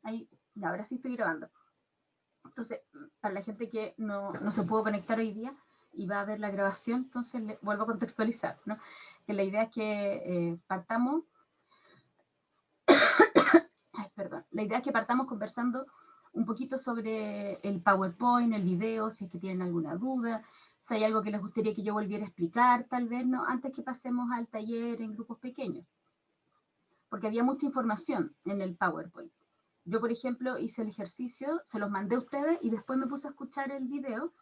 Ahí, ahora sí estoy grabando. Entonces, para la gente que no se pudo conectar hoy día y va a ver la grabación, entonces le vuelvo a contextualizar, ¿no? Que la idea es que partamos, la idea es que partamos conversando un poquito sobre el PowerPoint, el video, si es que tienen alguna duda, si hay algo que les gustaría que yo volviera a explicar, tal vez, ¿no? Antes que pasemos al taller en grupos pequeños, porque había mucha información en el PowerPoint. Yo, por ejemplo, hice el ejercicio, se los mandé a ustedes y después me puse a escuchar el video.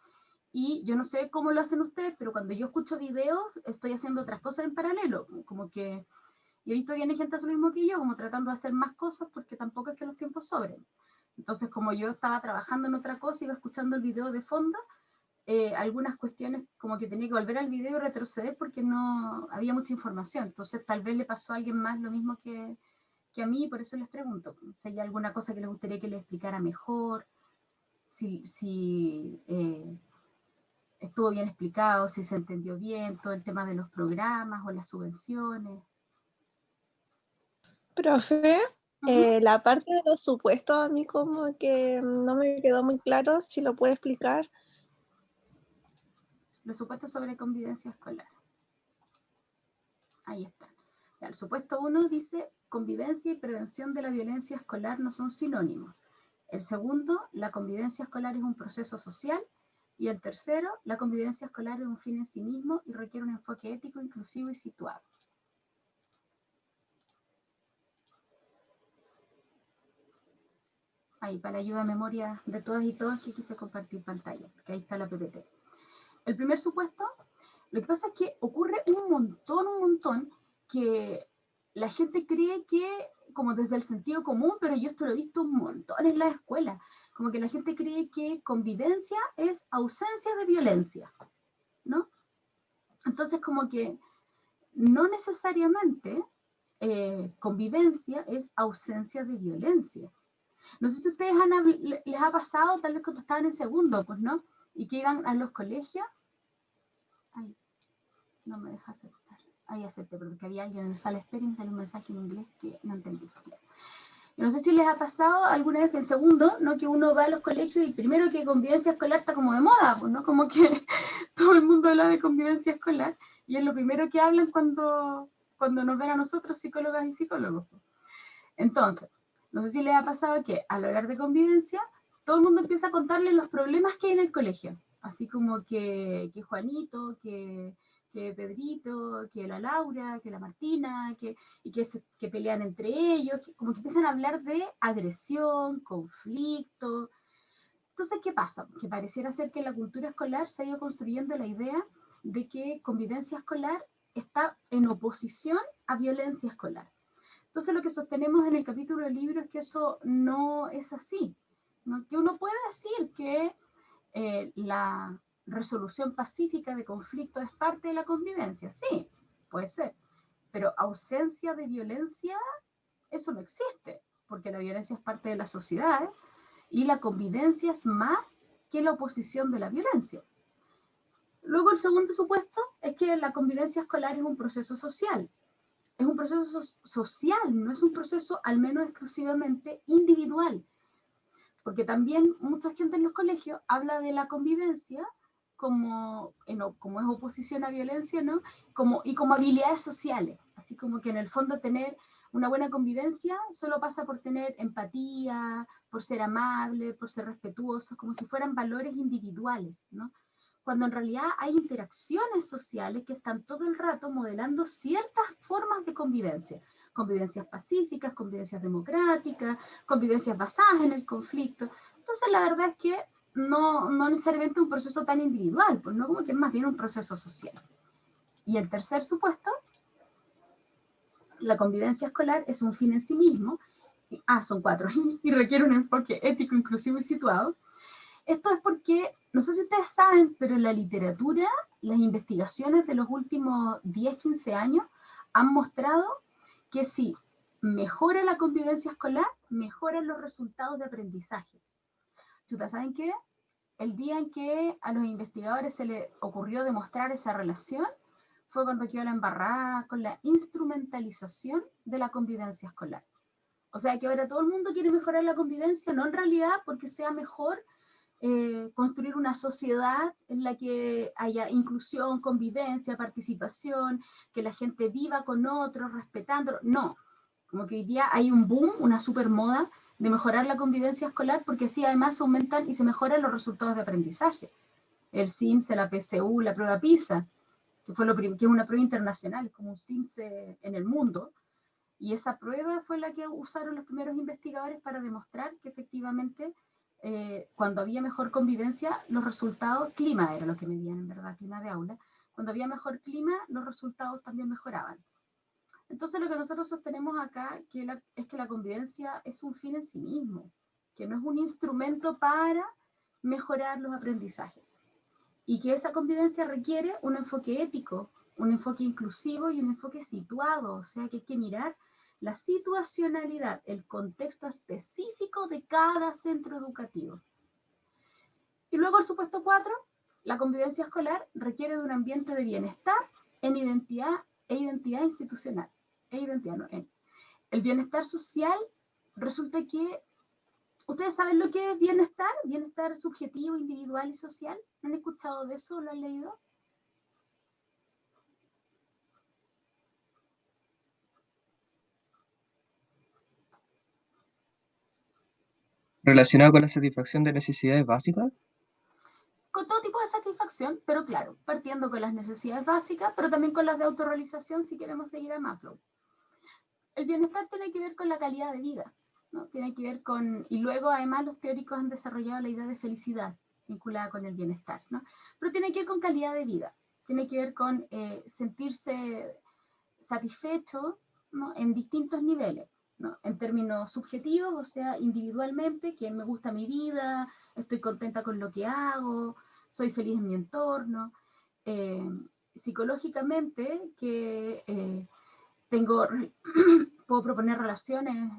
Y yo no sé cómo lo hacen ustedes, pero cuando yo escucho videos, estoy haciendo otras cosas en paralelo. Como que, y he visto que hay gente hace lo mismo que yo, como tratando de hacer más cosas porque tampoco es que los tiempos sobren. Entonces, como yo estaba trabajando en otra cosa, iba escuchando el video de fondo, algunas cuestiones como que tenía que volver al video y retroceder porque no había mucha información. Entonces, tal vez le pasó a alguien más lo mismo que a mí, por eso les pregunto si hay alguna cosa que les gustaría que les explicara mejor, si estuvo bien explicado, si se entendió bien todo el tema de los programas o las subvenciones. Profe, la parte de los supuestos a mí como que no me quedó muy claro, si lo puede explicar. Los supuestos sobre convivencia escolar. Ahí está. Ya, el supuesto 1 dice, convivencia y prevención de la violencia escolar no son sinónimos. El segundo, la convivencia escolar es un proceso social. Y el tercero, la convivencia escolar es un fin en sí mismo y requiere un enfoque ético, inclusivo y situado. Ahí, para ayuda a memoria de todas y todos que quise compartir pantalla, porque ahí está la PPT. El primer supuesto, lo que pasa es que ocurre un montón, que la gente cree que, como desde el sentido común, pero yo esto lo he visto un montón en la escuela, como que la gente cree que convivencia es ausencia de violencia, ¿no? Entonces, como que no necesariamente convivencia es ausencia de violencia. No sé si a ustedes les ha pasado, tal vez cuando estaban en segundo, pues, ¿no? Y que iban a los colegios. Ay, no me deja aceptar. Ahí acepté, porque había alguien en la sala de espera y me salió un mensaje en inglés que no entendí. Yo no sé si les ha pasado alguna vez que en segundo, ¿no? Que uno va a los colegios y primero que convivencia escolar está como de moda, pues, ¿no? Como que todo el mundo habla de convivencia escolar y es lo primero que hablan cuando nos ven a nosotros, psicólogas y psicólogos. Entonces, no sé si les ha pasado que al hablar de convivencia, todo el mundo empieza a contarle los problemas que hay en el colegio. Así como que Juanito, que Pedrito, que la Laura, que la Martina, que pelean entre ellos, como que empiezan a hablar de agresión, conflicto. Entonces, ¿qué pasa? Que pareciera ser que en la cultura escolar se ha ido construyendo la idea de que convivencia escolar está en oposición a violencia escolar. Entonces lo que sostenemos en el capítulo del libro es que eso no es así, ¿no? Que uno puede decir que la resolución pacífica de conflictos es parte de la convivencia, sí, puede ser, pero ausencia de violencia, eso no existe, porque la violencia es parte de la sociedad y la convivencia es más que la oposición de la violencia. Luego el segundo supuesto es que la convivencia escolar es un proceso social, es un proceso social, no es un proceso al menos exclusivamente individual, porque también mucha gente en los colegios habla de la convivencia como es oposición a violencia, ¿no? Como habilidades sociales, así como que en el fondo tener una buena convivencia solo pasa por tener empatía, por ser amable, por ser respetuoso, como si fueran valores individuales, ¿no? Cuando en realidad hay interacciones sociales que están todo el rato modelando ciertas formas de convivencia. Convivencias pacíficas, convivencias democráticas, convivencias basadas en el conflicto. Entonces la verdad es que no necesariamente un proceso tan individual, pues no, como que es más bien un proceso social. Y el tercer supuesto, la convivencia escolar es un fin en sí mismo, son 4, y requiere un enfoque ético, inclusivo y situado. Esto es porque, no sé si ustedes saben, pero en la literatura, las investigaciones de los últimos 10, 15 años han mostrado que si mejora la convivencia escolar, mejoran los resultados de aprendizaje. ¿Ustedes saben qué? El día en que a los investigadores se les ocurrió demostrar esa relación fue cuando quedó la embarrada con la instrumentalización de la convivencia escolar. O sea que ahora todo el mundo quiere mejorar la convivencia, no en realidad porque sea mejor construir una sociedad en la que haya inclusión, convivencia, participación, que la gente viva con otros, respetando. No, como que hoy día hay un boom, una super moda de mejorar la convivencia escolar porque así además aumentan y se mejoran los resultados de aprendizaje. El CIMSE, la PSU, la prueba PISA, que es una prueba internacional, como un CIMSE en el mundo, y esa prueba fue la que usaron los primeros investigadores para demostrar que efectivamente cuando había mejor convivencia, los resultados, clima era lo que medían en verdad, clima de aula, cuando había mejor clima, los resultados también mejoraban. Entonces lo que nosotros sostenemos acá es que la convivencia es un fin en sí mismo, que no es un instrumento para mejorar los aprendizajes y que esa convivencia requiere un enfoque ético, un enfoque inclusivo y un enfoque situado, o sea que hay que mirar la situacionalidad, el contexto específico de cada centro educativo. Y luego el supuesto 4, la convivencia escolar requiere de un ambiente de bienestar en identidad institucional. El bienestar social resulta que, ¿ustedes saben lo que es bienestar? Bienestar subjetivo, individual y social. ¿Han escuchado de eso? ¿Lo han leído? Relacionado con la satisfacción de necesidades básicas. Con todo tipo de satisfacción, pero claro, partiendo con las necesidades básicas, pero también con las de autorrealización si queremos seguir a Maslow. El bienestar tiene que ver con la calidad de vida, ¿no? Tiene que ver con, y luego además los teóricos han desarrollado la idea de felicidad vinculada con el bienestar, ¿no? Pero tiene que ver con calidad de vida, tiene que ver con sentirse satisfecho, ¿no? En distintos niveles, ¿no? En términos subjetivos, o sea, individualmente, que me gusta mi vida, estoy contenta con lo que hago, soy feliz en mi entorno. Eh, Psicológicamente, que tengo, puedo proponer relaciones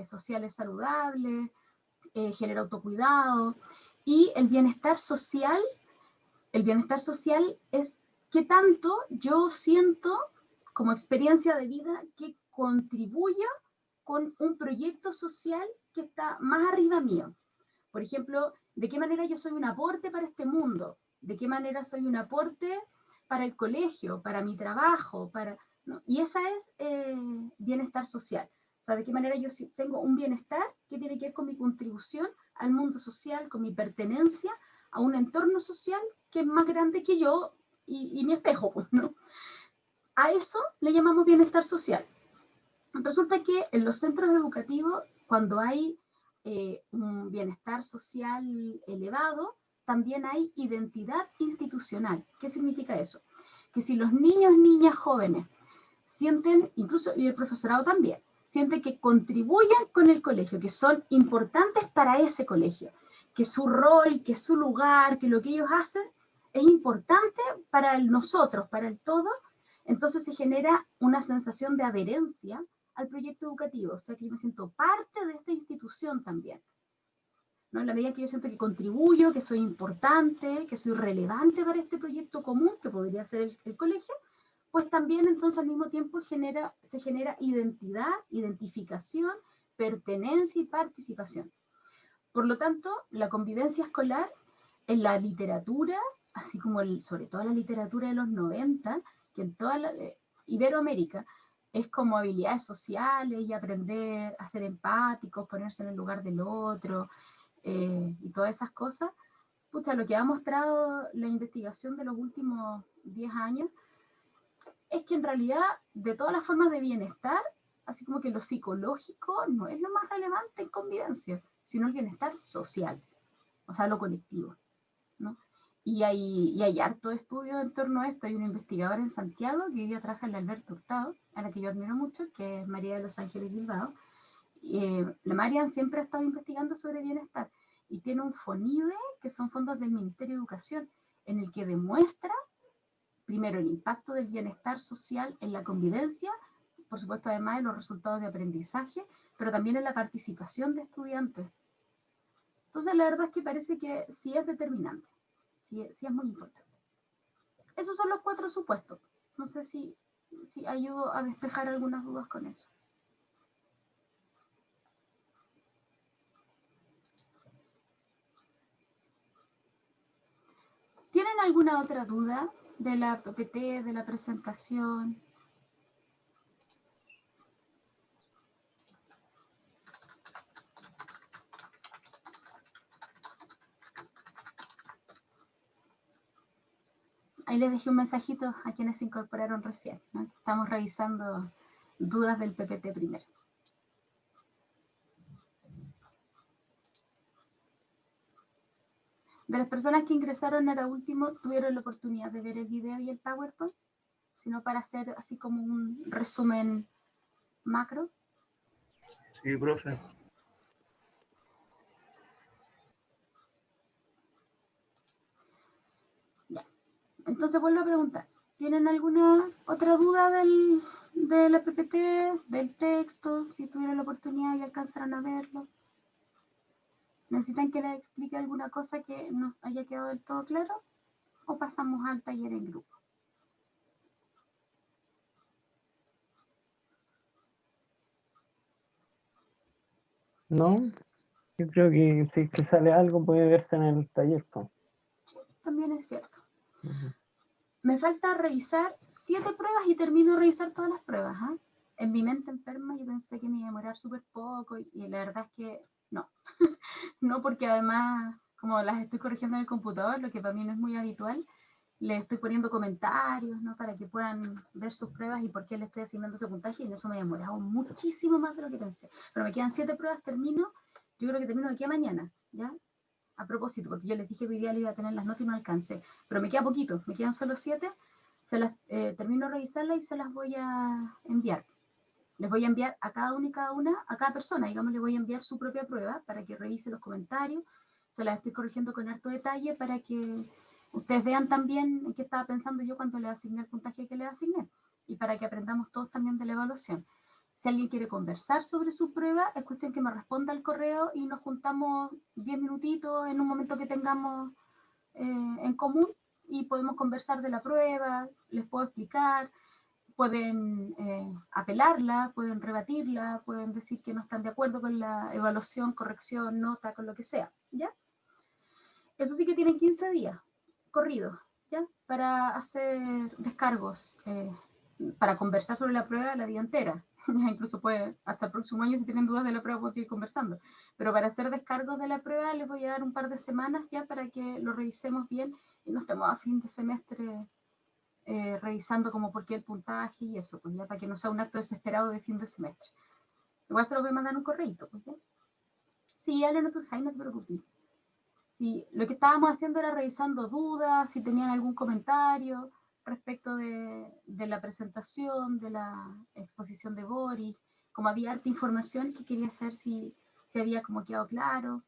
sociales saludables, genera autocuidado. Y el bienestar social es qué tanto yo siento como experiencia de vida que contribuyo con un proyecto social que está más arriba mío. Por ejemplo, de qué manera yo soy un aporte para este mundo, de qué manera soy un aporte para el colegio, para mi trabajo, ¿no? Y esa es bienestar social. O sea, de qué manera yo tengo un bienestar que tiene que ver con mi contribución al mundo social, con mi pertenencia a un entorno social que es más grande que yo y mi espejo, pues, ¿no? A eso le llamamos bienestar social. Resulta que en los centros educativos, cuando hay un bienestar social elevado, también hay identidad institucional. ¿Qué significa eso? Que si los niños, niñas, jóvenes sienten, incluso y el profesorado también, sienten que contribuyen con el colegio, que son importantes para ese colegio, que su rol, que su lugar, que lo que ellos hacen es importante para nosotros, para el todo, entonces se genera una sensación de adherencia al proyecto educativo, o sea que yo me siento parte de esta institución también, ¿no? En la medida que yo siento que contribuyo, que soy importante, que soy relevante para este proyecto común, que podría ser el colegio, pues también entonces al mismo tiempo se genera identidad, identificación, pertenencia y participación. Por lo tanto, la convivencia escolar en la literatura, así como sobre todo la literatura de los 90, que en toda Iberoamérica es como habilidades sociales y aprender a ser empáticos, ponerse en el lugar del otro y todas esas cosas. Pucha, lo que ha mostrado la investigación de los últimos 10 años es que en realidad de todas las formas de bienestar, así como que lo psicológico no es lo más relevante en convivencia, sino el bienestar social, o sea, lo colectivo, ¿no? Y hay harto estudio en torno a esto. Hay una investigadora en Santiago que hoy día trabaja en la Alberto Hurtado, a la que yo admiro mucho, que es María de los Ángeles Bilbao. La Marian siempre ha estado investigando sobre bienestar y tiene un FONIDE, que son fondos del Ministerio de Educación, en el que demuestra primero el impacto del bienestar social en la convivencia, por supuesto además en los resultados de aprendizaje, pero también en la participación de estudiantes. Entonces la verdad es que parece que sí es determinante, sí es muy importante. Esos son los 4 supuestos. No sé si ayudo a despejar algunas dudas con eso. alguna otra duda de la PPT, de la presentación? Ahí les dejé un mensajito a quienes se incorporaron recién, ¿no? Estamos revisando dudas del PPT primero. De las personas que ingresaron ahora último, ¿tuvieron la oportunidad de ver el video y el PowerPoint? Sino para hacer así como un resumen macro. Sí, profe. Ya. Entonces vuelvo a preguntar. ¿Tienen alguna otra duda de la PPT, del texto? Si tuvieron la oportunidad y alcanzaron a verlo. ¿Necesitan que les explique alguna cosa que nos haya quedado del todo claro? ¿O pasamos al taller en grupo? No, yo creo que si es que sale algo puede verse en el taller, po. Sí, también es cierto. Ujú. Me falta revisar 7 pruebas y termino de revisar todas las pruebas. ¿Ah? En mi mente enferma yo pensé que me iba a demorar súper poco y la verdad es que no. No, porque además, como las estoy corrigiendo en el computador, lo que para mí no es muy habitual, le estoy poniendo comentarios, ¿no? Para que puedan ver sus pruebas y por qué le estoy asignando ese puntaje, y en eso me he demorado muchísimo más de lo que pensé. Pero me quedan 7 pruebas, termino, yo creo que termino de aquí a mañana, ¿ya? A propósito, porque yo les dije que hoy día les iba a tener las notas y no alcancé, pero me queda poquito, me quedan solo 7, se las termino de revisarlas y se las voy a enviar. Les voy a enviar a cada una y cada una, a cada persona, digamos, le voy a enviar su propia prueba para que revise los comentarios, se las estoy corrigiendo con harto detalle para que ustedes vean también en qué estaba pensando yo cuando le asigné el puntaje que le asigné y para que aprendamos todos también de la evaluación. Si alguien quiere conversar sobre su prueba, es cuestión que me responda al correo y nos juntamos 10 minutitos en un momento que tengamos en común y podemos conversar de la prueba, les puedo explicar, pueden apelarla, pueden rebatirla, pueden decir que no están de acuerdo con la evaluación, corrección, nota, con lo que sea, ¿ya? Eso sí que tienen 15 días corridos, ¿ya? Para hacer descargos, para conversar sobre la prueba la día entera. Incluso puede, hasta el próximo año, si tienen dudas de la prueba, puedo seguir conversando. Pero para hacer descargos de la prueba les voy a dar un par de semanas ya para que lo revisemos bien y no estemos a fin de semestre revisando como por qué el puntaje y eso, pues ya para que no sea un acto desesperado de fin de semestre. Igual se lo voy a mandar un correíto, pues ya. Sí, Ale, no te preocupes. Sí, lo que estábamos haciendo era revisando dudas, si tenían algún comentario respecto de la presentación, de la exposición de Boris, como había harta información que quería saber si había como quedado claro,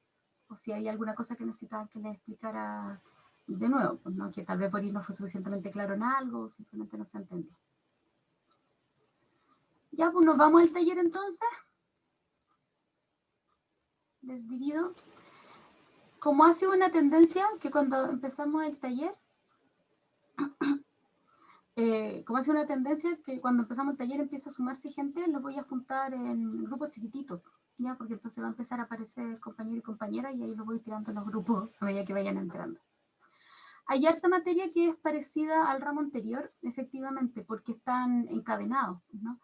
o si había alguna cosa que necesitaban que les explicara de nuevo, pues, ¿no? Que tal vez Boris no fue suficientemente claro en algo, o simplemente no se entendió. Ya, pues nos vamos al taller entonces. Les divido. Como ha sido una tendencia que cuando empezamos el taller, como ha sido una tendencia que cuando empezamos el taller empieza a sumarse gente, los voy a juntar en grupos chiquititos, ¿ya? Porque entonces va a empezar a aparecer compañero y compañera y ahí los voy tirando en los grupos a medida que vayan entrando. Hay harta materia que es parecida al ramo anterior, efectivamente, porque están encadenados, ¿no?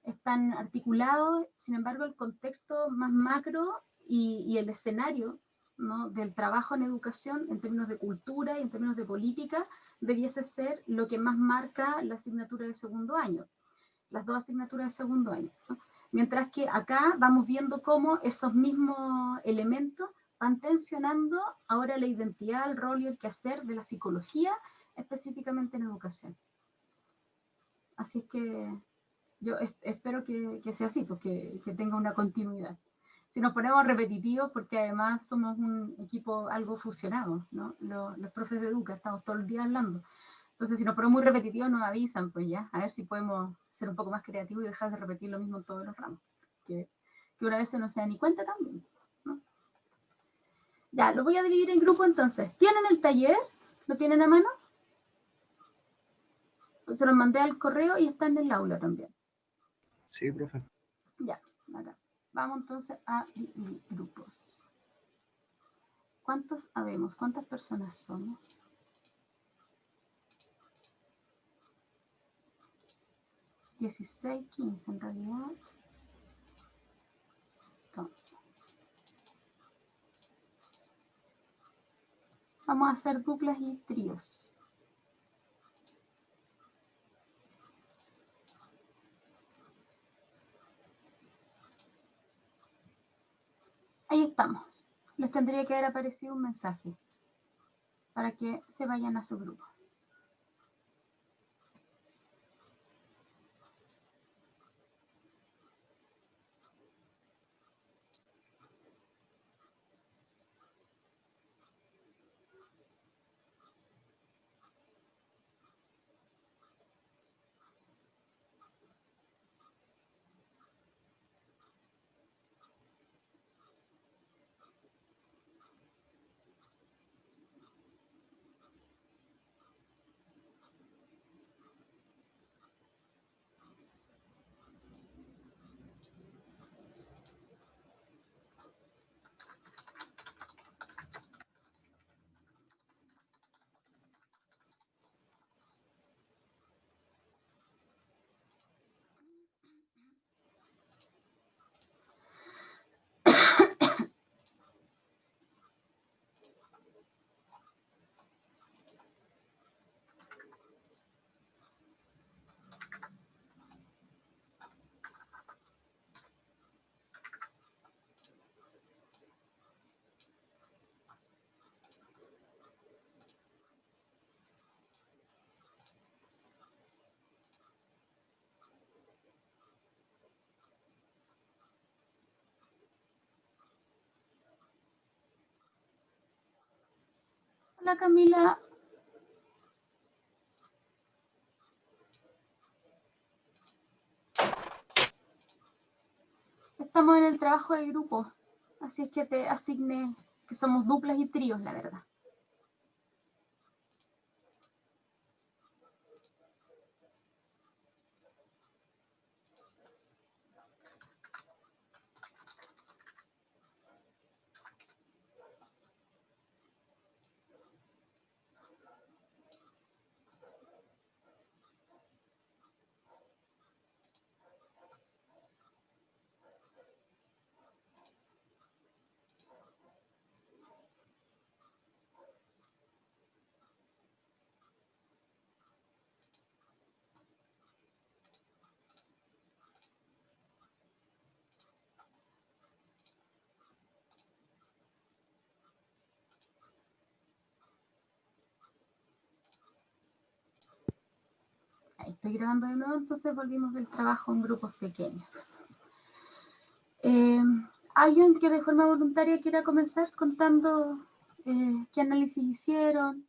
Están articulados, sin embargo, el contexto más macro y el escenario, ¿no? Del trabajo en educación en términos de cultura y en términos de política debiese ser lo que más marca la asignatura de segundo año, las 2 asignaturas de segundo año, ¿no? Mientras que acá vamos viendo cómo esos mismos elementos van tensionando ahora la identidad, el rol y el quehacer de la psicología, específicamente en educación. Así es que yo espero que sea así, pues que tenga una continuidad. Si nos ponemos repetitivos, porque además somos un equipo algo fusionado, ¿no? Los profes de educa estamos todo el día hablando. Entonces, si nos ponemos muy repetitivos, nos avisan, pues ya, a ver si podemos ser un poco más creativos y dejar de repetir lo mismo en todos los ramos. Que una vez se no se da ni cuenta también, ¿no? Ya, lo voy a dividir en grupo entonces. ¿Tienen el taller? ¿Lo tienen a mano? Se los mandé al correo y está en el aula también. Sí, profe. Ya, acá. Vamos entonces a dividir grupos. ¿Cuántos habemos? ¿Cuántas personas somos? 16, 15 en realidad. Entonces, vamos a hacer duplas y tríos. Ahí estamos. Les tendría que haber aparecido un mensaje para que se vayan a su grupo. Hola Camila. Estamos en el trabajo de grupo, así es que te asigné que somos duplas y tríos, la verdad. Ahí estoy grabando de nuevo, entonces volvimos del trabajo en grupos pequeños. ¿Alguien que de forma voluntaria quiera comenzar contando qué análisis hicieron?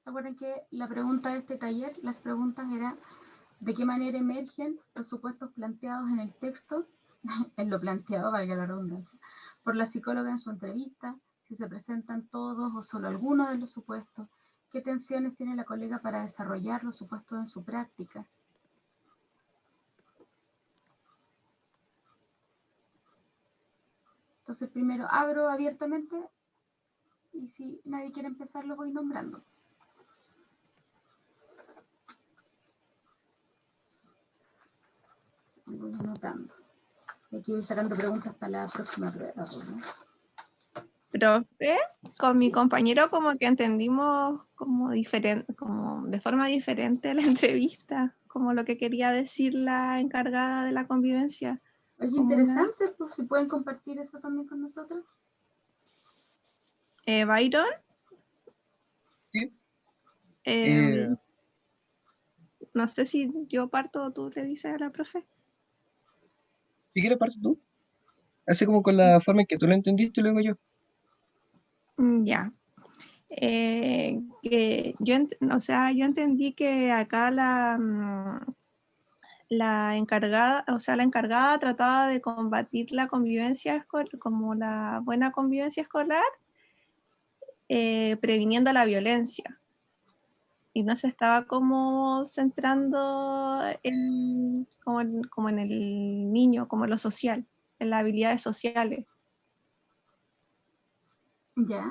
Recuerden que la pregunta de este taller, las preguntas eran ¿de qué manera emergen los supuestos planteados en el texto, en lo planteado, valga la redundancia, por la psicóloga en su entrevista? Si se presentan todos o solo algunos de los supuestos, qué tensiones tiene la colega para desarrollar los supuestos en su práctica. Entonces primero abro abiertamente y si nadie quiere empezar lo voy nombrando. Voy anotando. Aquí voy sacando preguntas para la próxima prueba, ¿no? Profe, con mi compañero como que entendimos como diferente, como de forma diferente la entrevista, como lo que quería decir la encargada de la convivencia. Oye, interesante, pues si pueden compartir eso también con nosotros. Byron. Sí. No sé si yo parto o tú le dices a la profe. Si quieres, parte tú. Así como con la forma en que tú lo entendiste y luego yo. Ya. Que yo entendí que acá la encargada trataba de combatir la convivencia escolar, como la buena convivencia escolar, previniendo la violencia. Y no se estaba como centrando como en el niño, como en lo social, en las habilidades sociales. Ya.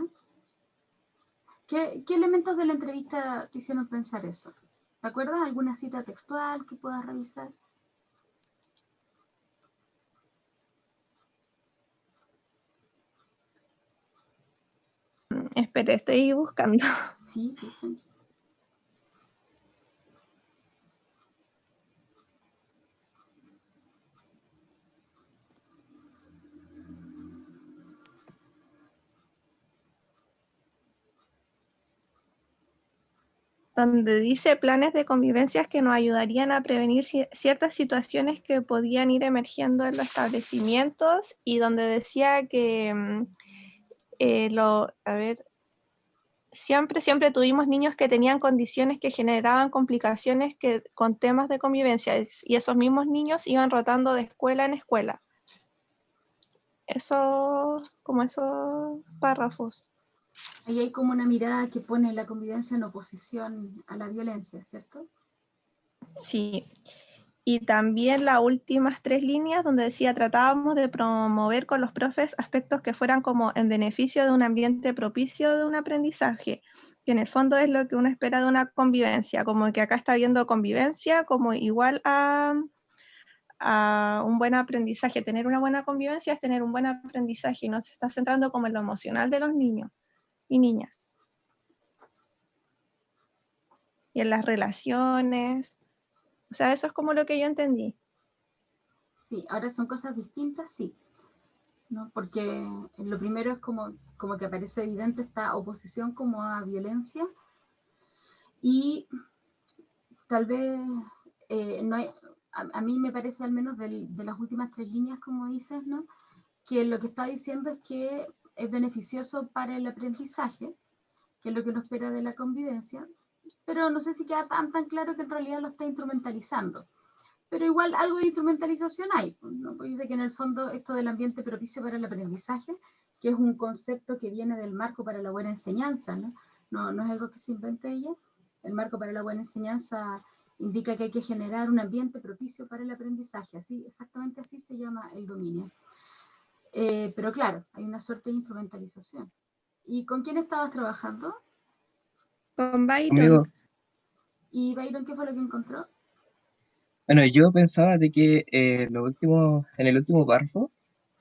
¿Qué elementos de la entrevista te hicieron pensar eso? ¿Te acuerdas? ¿Alguna cita textual que puedas revisar? Espera, estoy buscando. Sí, sí, tranquilo. Donde dice planes de convivencias que nos ayudarían a prevenir ciertas situaciones que podían ir emergiendo en los establecimientos, y donde decía que siempre tuvimos niños que tenían condiciones que generaban complicaciones con temas de convivencia, y esos mismos niños iban rotando de escuela en escuela. Como esos párrafos. Ahí hay como una mirada que pone la convivencia en oposición a la violencia, ¿cierto? Sí. Y también las últimas 3 líneas donde decía: tratábamos de promover con los profes aspectos que fueran como en beneficio de un ambiente propicio de un aprendizaje, que en el fondo es lo que uno espera de una convivencia, como que acá está viendo convivencia como igual a un buen aprendizaje. Tener una buena convivencia es tener un buen aprendizaje, y no se está centrando como en lo emocional de los niños y niñas. Y en las relaciones. O sea, eso es como lo que yo entendí. Sí, ahora son cosas distintas, sí, ¿no? Porque lo primero es como que aparece evidente esta oposición como a violencia, y tal vez no hay, a mí me parece, al menos de las últimas 3 líneas, como dices, ¿no? Que lo que está diciendo es que es beneficioso para el aprendizaje, que es lo que uno espera de la convivencia, pero no sé si queda tan claro que en realidad lo está instrumentalizando. Pero igual algo de instrumentalización hay, ¿no? Porque dice que en el fondo esto del ambiente propicio para el aprendizaje, que es un concepto que viene del marco para la buena enseñanza, ¿no? No es algo que se invente ella. El marco para la buena enseñanza indica que hay que generar un ambiente propicio para el aprendizaje, así, exactamente así se llama el dominio. Pero claro, hay una suerte de instrumentalización. ¿Y con quién estabas trabajando? Con Byron. Conmigo. ¿Y Byron qué fue lo que encontró? Bueno, yo pensaba de que en el último párrafo,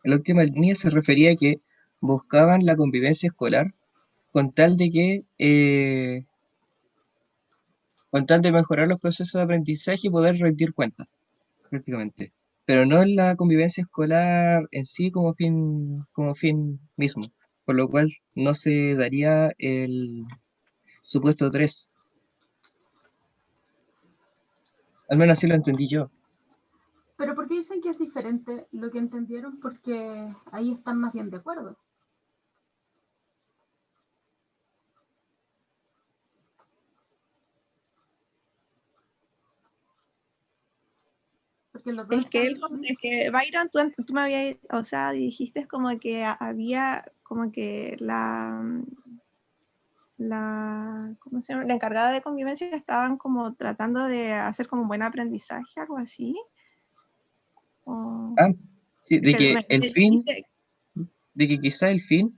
en la última línea se refería a que buscaban la convivencia escolar con tal de que con tal de mejorar los procesos de aprendizaje y poder rendir cuentas, prácticamente. Pero no en la convivencia escolar en sí como fin mismo. Por lo cual no se daría el supuesto 3. Al menos así lo entendí yo. Pero ¿por qué dicen que es diferente lo que entendieron? Porque ahí están más bien de acuerdo. Porque los dos Es que Byron, tú me habías, o sea, dijiste como que había como que ¿cómo se llama? La encargada de convivencia estaban como tratando de hacer como un buen aprendizaje, algo así. Ah, sí, Es que de que quizá el fin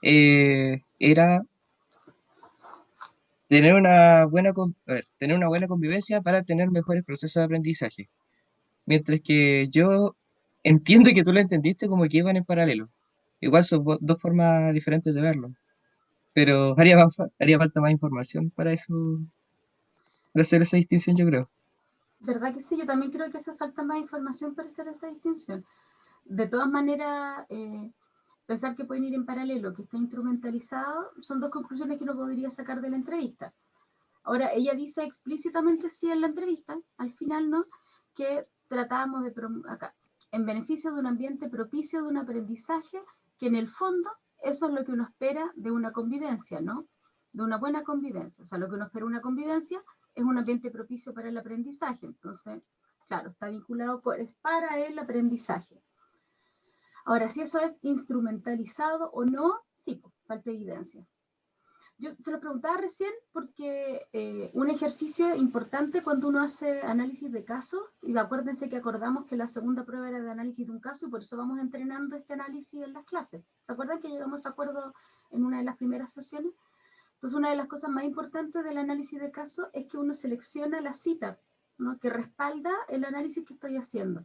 era tener una buena convivencia para tener mejores procesos de aprendizaje. Mientras que yo entiendo que tú lo entendiste como que iban en paralelo. Igual son dos formas diferentes de verlo. Pero haría falta más información para eso, para hacer esa distinción, yo creo. ¿Verdad que sí? Yo también creo que hace falta más información para hacer esa distinción. De todas maneras, pensar que pueden ir en paralelo, que está instrumentalizado, son dos conclusiones que uno podría sacar de la entrevista. Ahora, ella dice explícitamente sí en la entrevista, al final, ¿no? Que tratábamos de acá, en beneficio de un ambiente propicio de un aprendizaje, que en el fondo eso es lo que uno espera de una convivencia, ¿no? De una buena convivencia. O sea, lo que uno espera de una convivencia es un ambiente propicio para el aprendizaje. Entonces, claro, está vinculado con, es para el aprendizaje. Ahora, si eso es instrumentalizado o no, sí, pues, falta evidencia. Yo se lo preguntaba recién porque un ejercicio importante cuando uno hace análisis de casos, y acuérdense que acordamos que la segunda prueba era de análisis de un caso, y por eso vamos entrenando este análisis en las clases. ¿Se acuerdan que llegamos a acuerdo en una de las primeras sesiones? Entonces, una de las cosas más importantes del análisis de caso es que uno selecciona la cita, ¿no?, que respalda el análisis que estoy haciendo.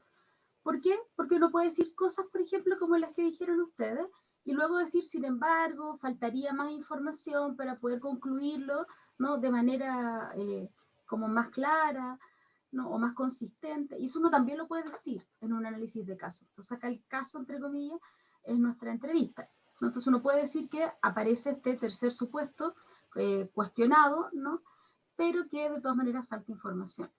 ¿Por qué? Porque uno puede decir cosas, por ejemplo, como las que dijeron ustedes, y luego decir, sin embargo, faltaría más información para poder concluirlo, ¿no?, de manera como más clara, ¿no?, o más consistente. Y eso uno también lo puede decir en un análisis de caso. Entonces, acá el caso, entre comillas, es nuestra entrevista, ¿no? Entonces, uno puede decir que aparece este tercer supuesto cuestionado, ¿no?, pero que de todas maneras falta información.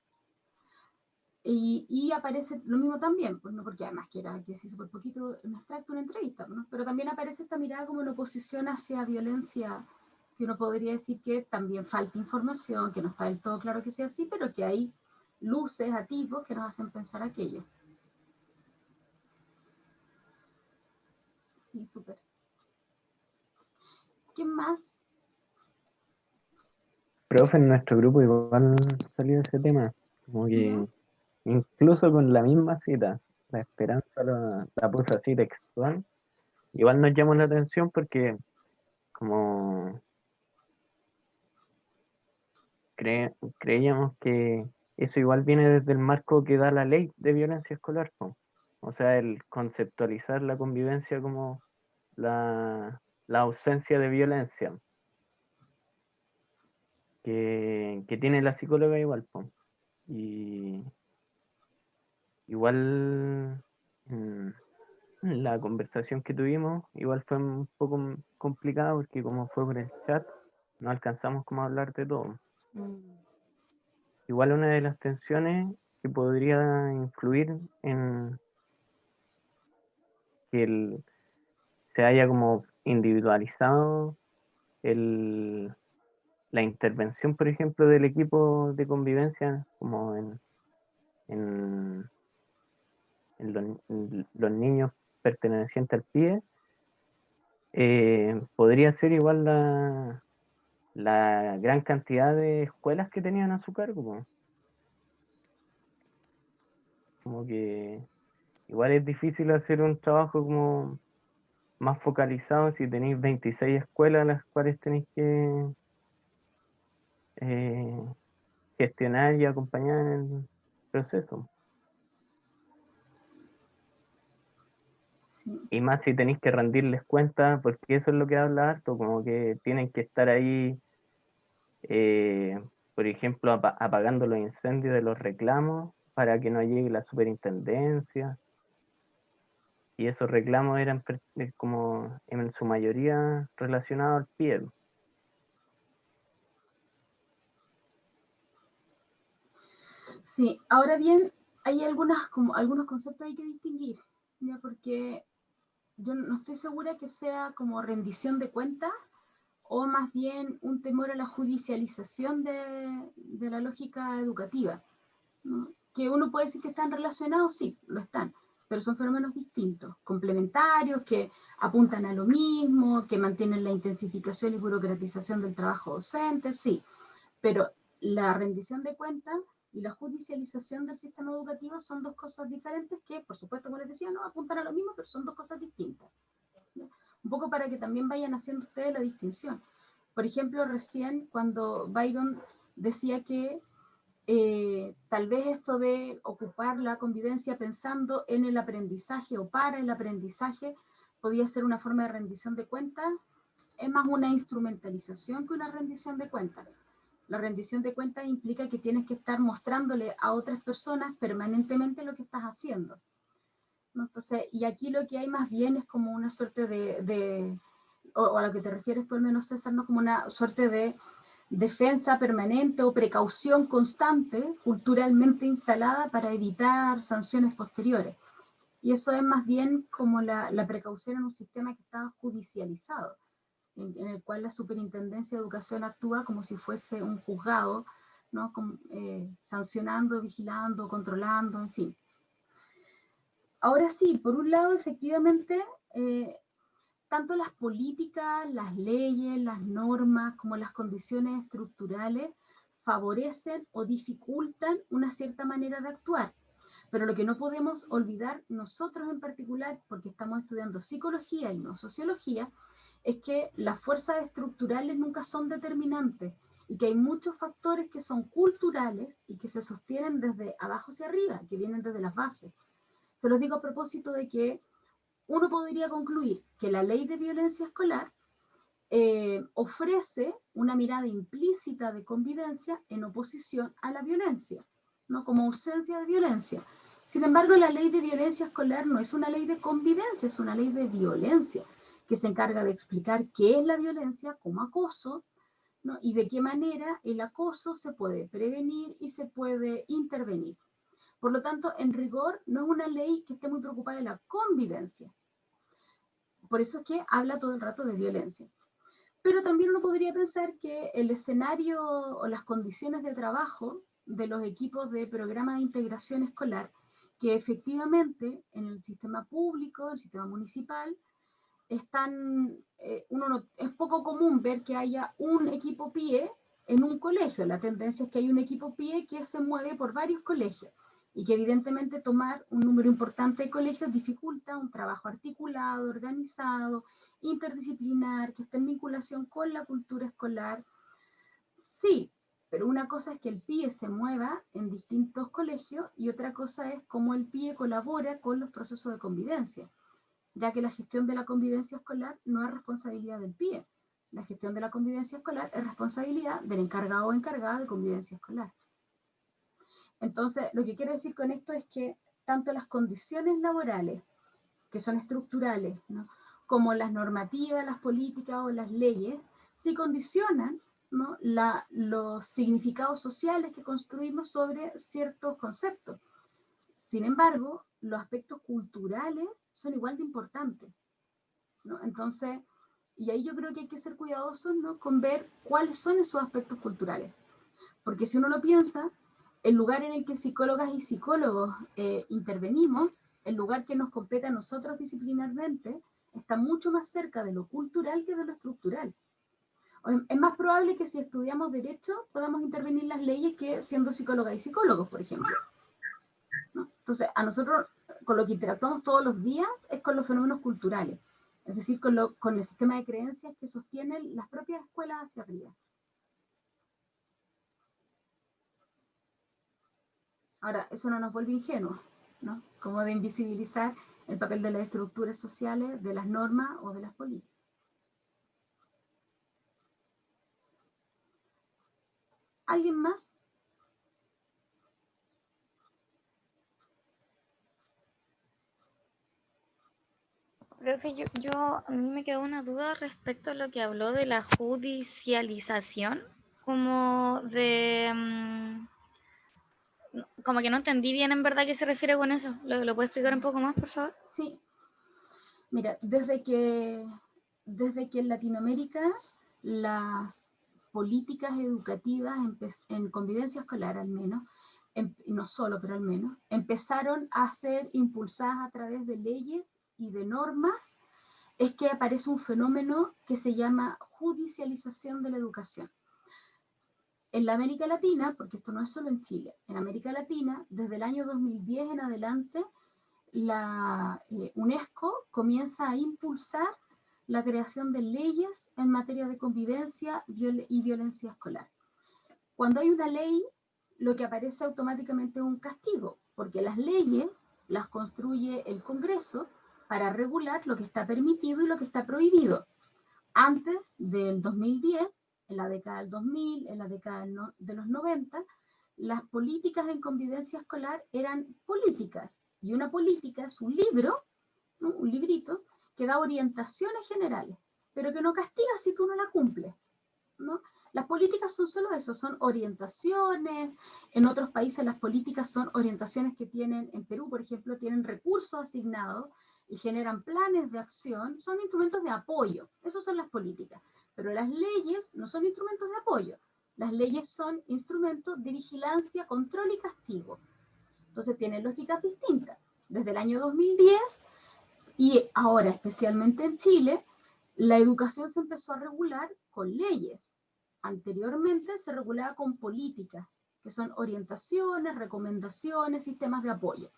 Y aparece lo mismo también, pues, ¿no?, porque además que era que sí, súper poquito un extracto, una entrevista, ¿no?, pero también aparece esta mirada como en oposición hacia violencia, que uno podría decir que también falta información, que no está del todo claro que sea así, pero que hay luces, atisbos que nos hacen pensar aquello. Sí, súper. ¿Qué más? Profe, en nuestro grupo igual salió ese tema, como que ¿Ya? incluso con la misma cita, la esperanza la puso así textual, igual nos llamó la atención porque como creíamos que eso igual viene desde el marco que da la ley de violencia escolar, po. O sea, el conceptualizar la convivencia como la ausencia de violencia que tiene la psicóloga igual, po. Y igual la conversación que tuvimos igual fue un poco complicada porque como fue por el chat, no alcanzamos como a hablar de todo. Igual una de las tensiones que podría influir en que se haya como individualizado la intervención, por ejemplo, del equipo de convivencia, como en los niños pertenecientes al PIE, podría ser igual la gran cantidad de escuelas que tenían a su cargo, po. Como que igual es difícil hacer un trabajo como más focalizado si tenéis 26 escuelas a las cuales tenéis que eh, gestionar y acompañar en el proceso. Sí. Y más si tenéis que rendirles cuentas, porque eso es lo que habla harto, como que tienen que estar ahí, por ejemplo, apagando los incendios de los reclamos para que no llegue la superintendencia. Y esos reclamos eran como en su mayoría relacionados al PIE. Sí, ahora bien, hay algunos conceptos que hay que distinguir, ¿ya? Porque yo no estoy segura que sea como rendición de cuentas o más bien un temor a la judicialización de la lógica educativa, ¿no? Que uno puede decir que están relacionados, sí, lo están, pero son fenómenos distintos, complementarios, que apuntan a lo mismo, que mantienen la intensificación y burocratización del trabajo docente, sí, pero la rendición de cuentas y la judicialización del sistema educativo son dos cosas diferentes que, por supuesto, como les decía, no apuntan a lo mismo, pero son dos cosas distintas, ¿no? Un poco para que también vayan haciendo ustedes la distinción. Por ejemplo, recién cuando Byron decía que tal vez esto de ocupar la convivencia pensando en el aprendizaje o para el aprendizaje podía ser una forma de rendición de cuentas, es más una instrumentalización que una rendición de cuentas. La rendición de cuentas implica que tienes que estar mostrándole a otras personas permanentemente lo que estás haciendo, ¿no? Entonces, y aquí lo que hay más bien es como una suerte o a lo que te refieres tú al menos, César, ¿no? Como una suerte de defensa permanente o precaución constante, culturalmente instalada para evitar sanciones posteriores. Y eso es más bien como la precaución en un sistema que está judicializado, en el cual la Superintendencia de Educación actúa como si fuese un juzgado, ¿no? Sancionando, vigilando, controlando, en fin. Ahora sí, por un lado, efectivamente, tanto las políticas, las leyes, las normas, como las condiciones estructurales favorecen o dificultan una cierta manera de actuar. Pero lo que no podemos olvidar nosotros en particular, porque estamos estudiando psicología y no sociología, es que las fuerzas estructurales nunca son determinantes y que hay muchos factores que son culturales y que se sostienen desde abajo hacia arriba, que vienen desde las bases. Se los digo a propósito de que uno podría concluir que la ley de violencia escolar ofrece una mirada implícita de convivencia en oposición a la violencia, ¿no? Como ausencia de violencia. Sin embargo, la ley de violencia escolar no es una ley de convivencia, es una ley de violencia, que se encarga de explicar qué es la violencia como acoso, ¿no? Y de qué manera el acoso se puede prevenir y se puede intervenir. Por lo tanto, en rigor, no es una ley que esté muy preocupada de la convivencia. Por eso es que habla todo el rato de violencia. Pero también uno podría pensar que el escenario o las condiciones de trabajo de los equipos de programa de integración escolar, que efectivamente en el sistema público, en el sistema municipal, es poco común ver que haya un equipo PIE en un colegio. La tendencia es que hay un equipo PIE que se mueve por varios colegios y que evidentemente tomar un número importante de colegios dificulta un trabajo articulado, organizado, interdisciplinar, que esté en vinculación con la cultura escolar. Sí, pero una cosa es que el PIE se mueva en distintos colegios y otra cosa es cómo el PIE colabora con los procesos de convivencia, ya que la gestión de la convivencia escolar no es responsabilidad del PIE. La gestión de la convivencia escolar es responsabilidad del encargado o encargada de convivencia escolar. Entonces, lo que quiero decir con esto es que tanto las condiciones laborales, que son estructurales, ¿no?, como las normativas, las políticas o las leyes, sí condicionan, ¿no?, los significados sociales que construimos sobre ciertos conceptos. Sin embargo, los aspectos culturales son igual de importantes, ¿no? Entonces, y ahí yo creo que hay que ser cuidadosos, ¿no?, con ver cuáles son esos aspectos culturales. Porque si uno lo piensa, el lugar en el que psicólogas y psicólogos intervenimos, el lugar que nos compete a nosotros disciplinarmente, está mucho más cerca de lo cultural que de lo estructural. Es más probable que si estudiamos Derecho podamos intervenir las leyes que siendo psicólogas y psicólogos, por ejemplo, ¿no? Entonces, a nosotros, con lo que interactuamos todos los días, es con los fenómenos culturales, es decir, con el sistema de creencias que sostienen las propias escuelas hacia arriba. Ahora, eso no nos vuelve ingenuos, ¿no? Como de invisibilizar el papel de las estructuras sociales, de las normas o de las políticas. ¿Alguien más? Profe, a mí me quedó una duda respecto a lo que habló de la judicialización, como de, como que no entendí bien en verdad qué se refiere con eso. ¿Lo puede explicar un poco más, por favor? Sí. Mira, desde que en Latinoamérica las políticas educativas en convivencia escolar al menos, no solo, pero al menos, empezaron a ser impulsadas a través de leyes y de normas, es que aparece un fenómeno que se llama judicialización de la educación. En la América Latina, porque esto no es solo en Chile, en América Latina, desde el año 2010 en adelante, la UNESCO comienza a impulsar la creación de leyes en materia de convivencia y violencia escolar. Cuando hay una ley, lo que aparece automáticamente es un castigo, porque las leyes las construye el Congreso para regular lo que está permitido y lo que está prohibido. Antes del 2010, en la década del 2000, en la década de los 90, las políticas en convivencia escolar eran políticas. Y una política es un libro, ¿no?, un librito, que da orientaciones generales, pero que no castiga si tú no la cumples, ¿no? Las políticas son solo eso, son orientaciones. En otros países las políticas son orientaciones que tienen, en Perú, por ejemplo, tienen recursos asignados y generan planes de acción, son instrumentos de apoyo. Esas son las políticas. Pero las leyes no son instrumentos de apoyo. Las leyes son instrumentos de vigilancia, control y castigo. Entonces tienen lógicas distintas. Desde el año 2010 y ahora especialmente en Chile, la educación se empezó a regular con leyes. Anteriormente se regulaba con políticas, que son orientaciones, recomendaciones, sistemas de apoyo.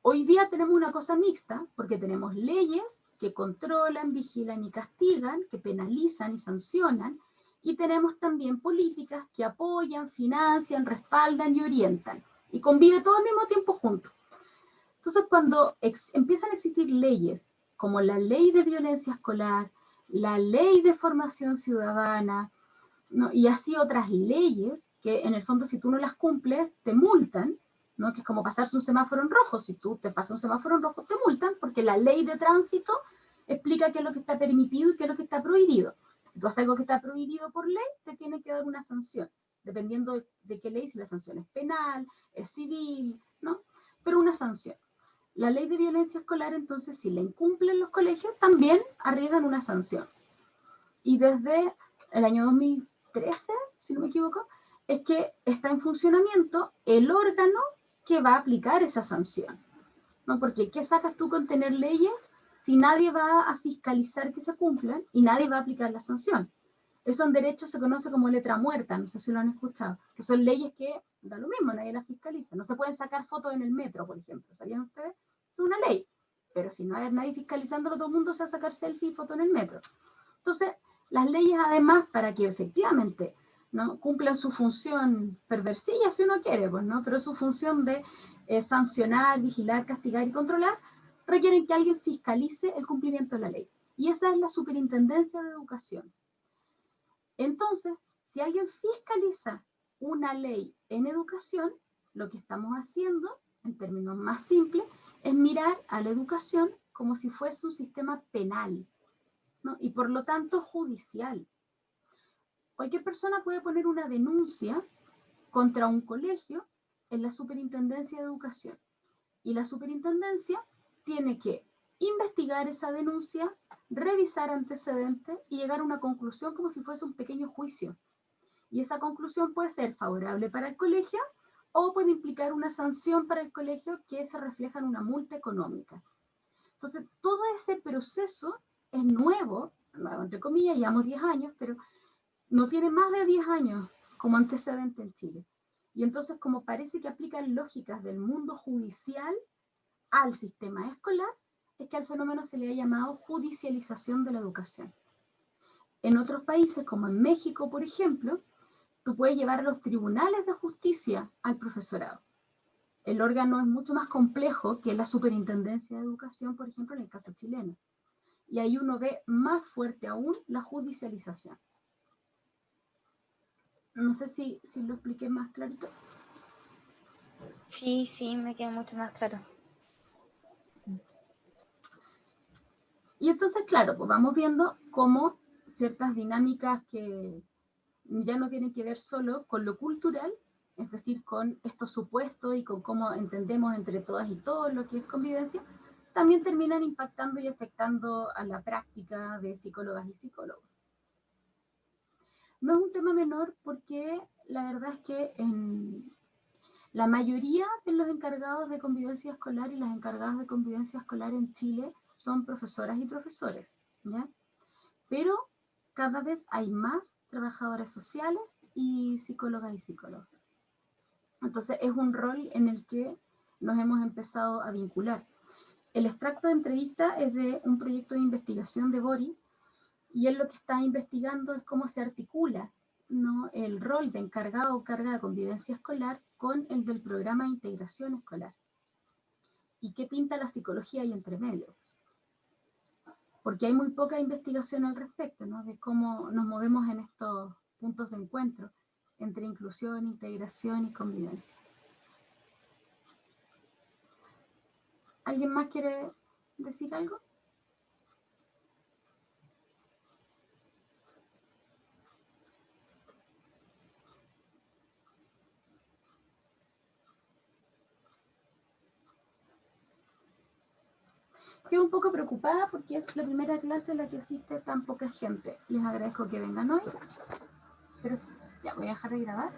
Hoy día tenemos una cosa mixta, porque tenemos leyes que controlan, vigilan y castigan, que penalizan y sancionan, y tenemos también políticas que apoyan, financian, respaldan y orientan, y convive todo al mismo tiempo juntos. Entonces, cuando empiezan a existir leyes, como la ley de violencia escolar, la ley de formación ciudadana, ¿no? Y así otras leyes, que en el fondo si tú no las cumples, te multan, ¿no? Que es como pasarse un semáforo en rojo. Si tú te pasas un semáforo en rojo, te multan, porque la ley de tránsito explica qué es lo que está permitido y qué es lo que está prohibido. Si tú haces algo que está prohibido por ley, te tiene que dar una sanción, dependiendo de qué ley, si la sanción es penal, es civil, ¿no? Pero una sanción. La ley de violencia escolar, entonces, si la incumplen los colegios, también arriesgan una sanción. Y desde el año 2013, si no me equivoco, es que está en funcionamiento el órgano que va a aplicar esa sanción, ¿no? Porque ¿qué sacas tú con tener leyes si nadie va a fiscalizar que se cumplan y nadie va a aplicar la sanción? Eso en derecho se conoce como letra muerta, no sé si lo han escuchado, que son leyes que da lo mismo, nadie las fiscaliza. No se pueden sacar fotos en el metro, por ejemplo, ¿sabían ustedes? Es una ley, pero si no hay nadie fiscalizándolo, todo el mundo se va a sacar selfie y foto en el metro. Entonces, las leyes además, para que efectivamente, ¿no?, cumplan su función perversilla, si uno quiere, pues, ¿no? Pero su función de sancionar, vigilar, castigar y controlar, requieren que alguien fiscalice el cumplimiento de la ley. Y esa es la Superintendencia de Educación. Entonces, si alguien fiscaliza una ley en educación, lo que estamos haciendo, en términos más simples, es mirar a la educación como si fuese un sistema penal, ¿no? Y por lo tanto judicial. Cualquier persona puede poner una denuncia contra un colegio en la Superintendencia de Educación. Y la Superintendencia tiene que investigar esa denuncia, revisar antecedentes y llegar a una conclusión como si fuese un pequeño juicio. Y esa conclusión puede ser favorable para el colegio o puede implicar una sanción para el colegio que se refleja en una multa económica. Entonces, todo ese proceso es nuevo, entre comillas, llevamos 10 años, pero no tiene más de 10 años como antecedente en Chile. Y entonces, como parece que aplican lógicas del mundo judicial al sistema escolar, es que al fenómeno se le ha llamado judicialización de la educación. En otros países, como en México, por ejemplo, tú puedes llevar a los tribunales de justicia al profesorado. El órgano es mucho más complejo que la Superintendencia de Educación, por ejemplo, en el caso chileno. Y ahí uno ve más fuerte aún la judicialización. No sé si lo expliqué más clarito. Sí, sí, me queda mucho más claro. Y entonces, claro, pues vamos viendo cómo ciertas dinámicas que ya no tienen que ver solo con lo cultural, es decir, con estos supuestos y con cómo entendemos entre todas y todos lo que es convivencia, también terminan impactando y afectando a la práctica de psicólogas y psicólogos. No es un tema menor porque la verdad es que la mayoría de los encargados de convivencia escolar y las encargadas de convivencia escolar en Chile son profesoras y profesores, ¿ya? Pero cada vez hay más trabajadoras sociales y psicólogas y psicólogos. Entonces es un rol en el que nos hemos empezado a vincular. El extracto de entrevista es de un proyecto de investigación de Boris, y él lo que está investigando es cómo se articula, ¿no?, el rol de encargado o carga de convivencia escolar con el del programa de integración escolar. ¿Y qué pinta la psicología ahí entre medio? Porque hay muy poca investigación al respecto, ¿no?, de cómo nos movemos en estos puntos de encuentro entre inclusión, integración y convivencia. ¿Alguien más quiere decir algo? Quedo un poco preocupada porque es la primera clase en la que asiste tan poca gente. Les agradezco que vengan hoy, pero ya voy a dejar de grabar.